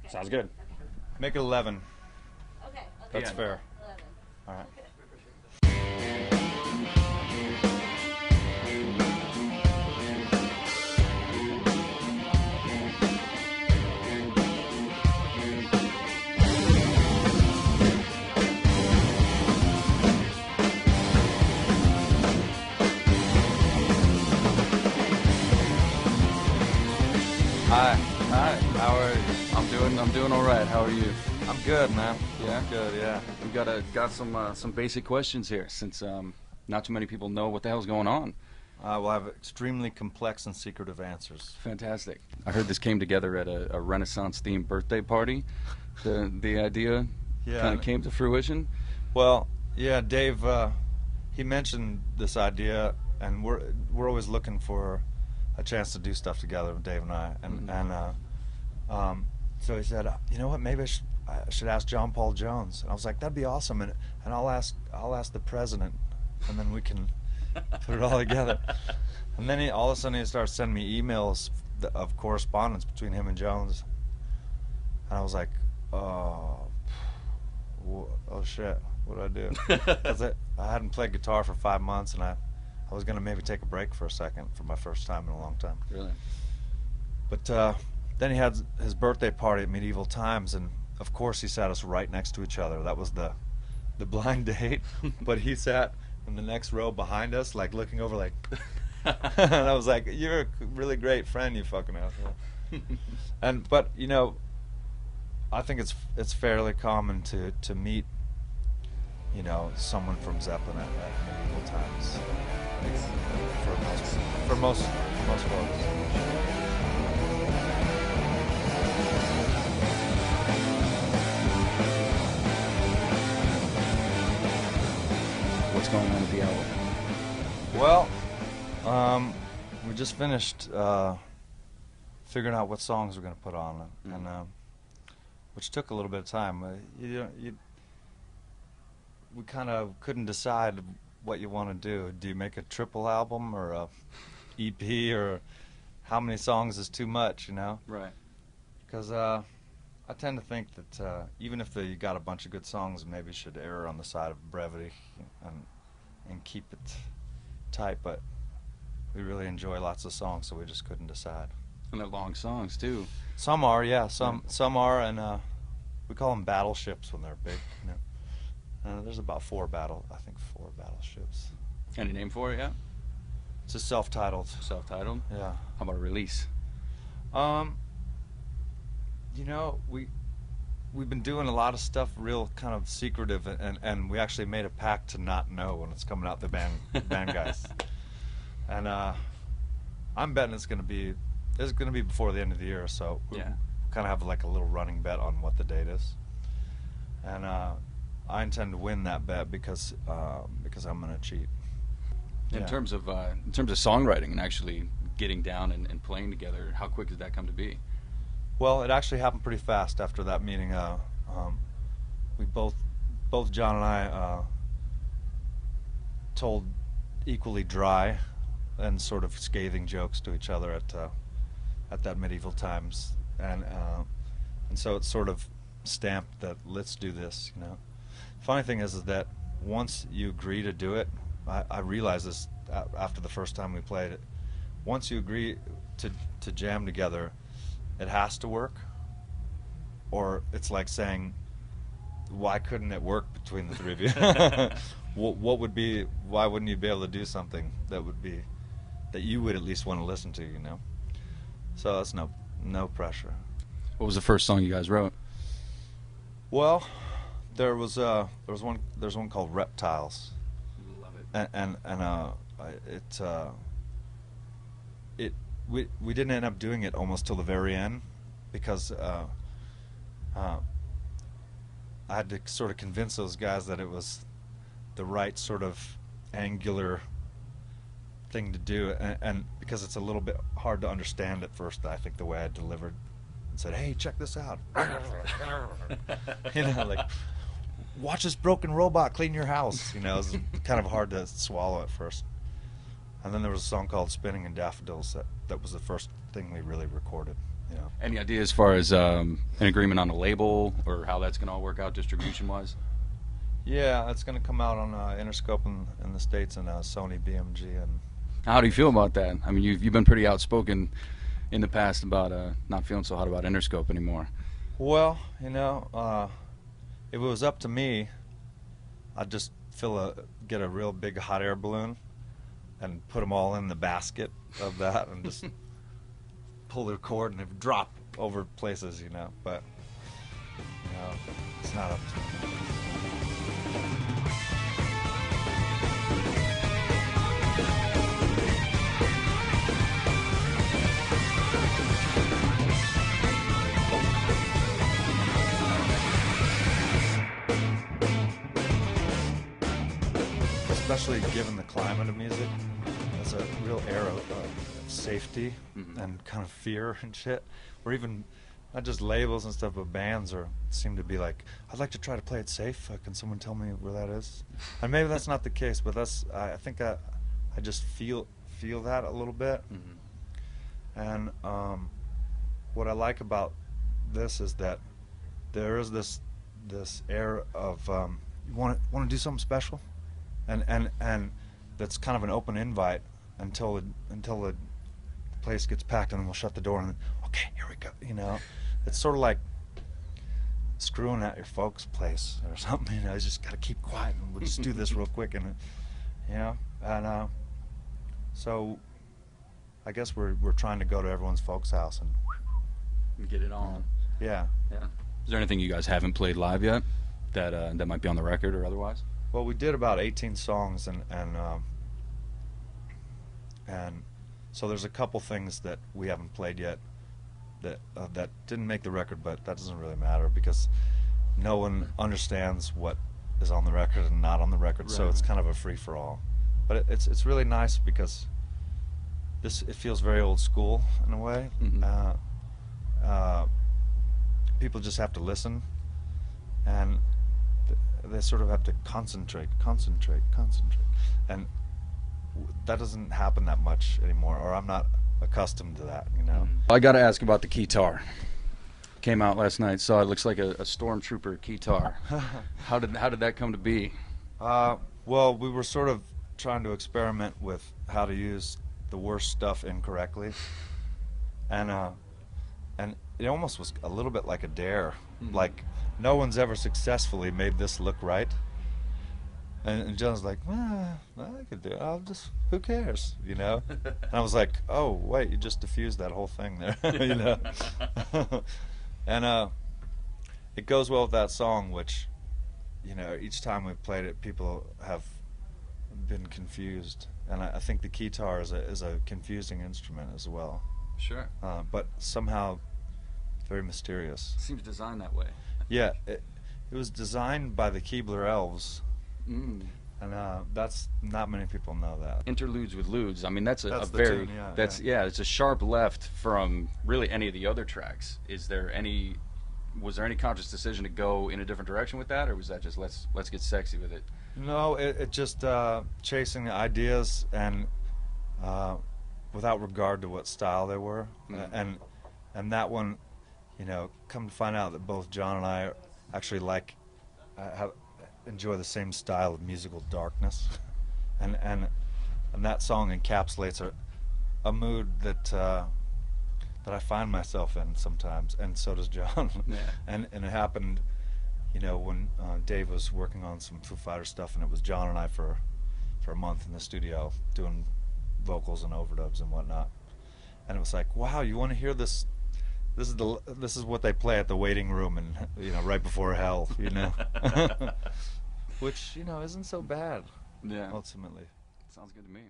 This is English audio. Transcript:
Sounds good. Make it 11. Okay. That's Yeah. fair. 11. All right. Hi. Hi. How are you? I'm doing all right. How are you? I'm good, man. Yeah? Good, yeah. We got some basic questions here since not too many people know what the hell's going on. We'll have extremely complex and secretive answers. Fantastic. I heard this came together at a Renaissance themed birthday party. The idea kind of came to fruition. Well, yeah, Dave, he mentioned this idea, and we're always looking for a chance to do stuff together, Dave and I, and so he said, you know what, maybe I should ask John Paul Jones, and I was like, that'd be awesome, and I'll ask the president, and then we can put it all together. And then all of a sudden he started sending me emails of correspondence between him and Jones, and I was like, oh shit, what do I do? 'Cause I hadn't played guitar for 5 months, and I was gonna maybe take a break for a second for my first time in a long time. Really? But then he had his birthday party at Medieval Times, and of course he sat us right next to each other. That was the blind date. But he sat in the next row behind us, like looking over, like. And I was like, "You're a really great friend, you fucking asshole." But you know, I think it's fairly common to meet, you know, someone from Zeppelin at Medieval Times. For most folks. What's going on with the album? Well, we just finished figuring out what songs we're going to put on, and which took a little bit of time. We kind of couldn't decide what you want to do. Do you make a triple album or a EP, or how many songs is too much, you know? Right. Because I tend to think that even if you got a bunch of good songs, maybe you should err on the side of brevity and keep it tight. But we really enjoy lots of songs, so we just couldn't decide. And they're long songs too. Some are, yeah. Some are, and we call them battleships when they're big. You know? There's about four battleships. Any name for it? Yeah. It's a self-titled. Self-titled. Yeah. How about a release? You know, we've been doing a lot of stuff real kind of secretive, and we actually made a pact to not know when it's coming out, the band guys. And I'm betting it's gonna be before the end of the year, so we kind of have like a little running bet on what the date is. And I intend to win that bet because I'm gonna cheat. In terms of songwriting and actually getting down and playing together, how quick did that come to be? Well, it actually happened pretty fast after that meeting. We both John and I told equally dry and sort of scathing jokes to each other at that Medieval Times, and so it's sort of stamped that let's do this, you know. Funny thing is that once you agree to do it, I realized this after the first time we played it. Once you agree to jam together, it has to work, or it's like saying, why couldn't it work between the three of you? Why wouldn't you be able to do something that you would at least want to listen to, you know? So that's no pressure. What was the first song you guys wrote? Well, there's one called Reptiles. Love it. And we didn't end up doing it almost till the very end, because I had to sort of convince those guys that it was the right sort of angular thing to do, and because it's a little bit hard to understand at first, I think, the way I delivered and said, hey, check this out. You know, like, watch this broken robot clean your house. You know, it was kind of hard to swallow at first. And then there was a song called Spinning in Daffodils that was the first thing we really recorded. You know. Any idea as far as an agreement on a label or how that's going to all work out distribution-wise? Yeah, it's going to come out on Interscope in the States and Sony BMG. And how do you feel about that? I mean, you've been pretty outspoken in the past about not feeling so hot about Interscope anymore. Well, you know, if it was up to me, I'd just get a real big hot air balloon and put them all in the basket of that and just pull the cord and it drop over places, you know. But, you know, it's not up to me. Especially given the climate of music, there's a real air of safety and kind of fear and shit. Or even not just labels and stuff, but bands seem to be like, I'd like to try to play it safe. Can someone tell me where that is? And maybe that's not the case, but I think I just feel that a little bit. And what I like about this is that there is this air of you want to do something special. And that's kind of an open invite until the place gets packed, and then we'll shut the door and then, okay, here we go. You know, it's sort of like screwing at your folks' place or something. You know, you just got to keep quiet and we'll just do this real quick, and you know, and so I guess we're trying to go to everyone's folks' house and get it on. Yeah. Yeah. Is there anything you guys haven't played live yet that might be on the record or otherwise? Well, we did about 18 songs, and so there's a couple things that we haven't played yet that didn't make the record, but that doesn't really matter because no one understands what is on the record and not on the record, right. So it's kind of a free-for-all. But it's really nice because it feels very old school in a way. People just have to listen, and they sort of have to concentrate, and that doesn't happen that much anymore, or I'm not accustomed to that, you know. I got to ask about the guitar. Came out last night, so it looks like a Stormtrooper guitar. How did that come to be? Well, we were sort of trying to experiment with how to use the worst stuff incorrectly, and it almost was a little bit like a dare, like no one's ever successfully made this look right. And John's like, well, I could do it. Who cares, you know? And I was like, oh, wait, you just diffused that whole thing there, you know? And it goes well with that song, which, you know, each time we've played it, people have been confused. And I think the guitar is a confusing instrument as well. Sure. But somehow very mysterious. Seems designed that way. Yeah, it was designed by the Keebler Elves, and that's not many people know that. Interludes with Ludes. I mean, that's a the very tune, yeah, it's a sharp left from really any of the other tracks. Was there any conscious decision to go in a different direction with that, or was that just let's get sexy with it? No, it just chasing the ideas and without regard to what style they were, and that one. You know, come to find out that both John and I actually enjoy the same style of musical darkness, and that song encapsulates a mood that I find myself in sometimes, and so does John. Yeah. And it happened, you know, when Dave was working on some Foo Fighters stuff, and it was John and I for a month in the studio doing vocals and overdubs and whatnot, and it was like, wow, you want to hear this? This is what they play at the waiting room, and you know, right before hell, you know, which, you know, isn't so bad. Yeah. Ultimately, sounds good to me.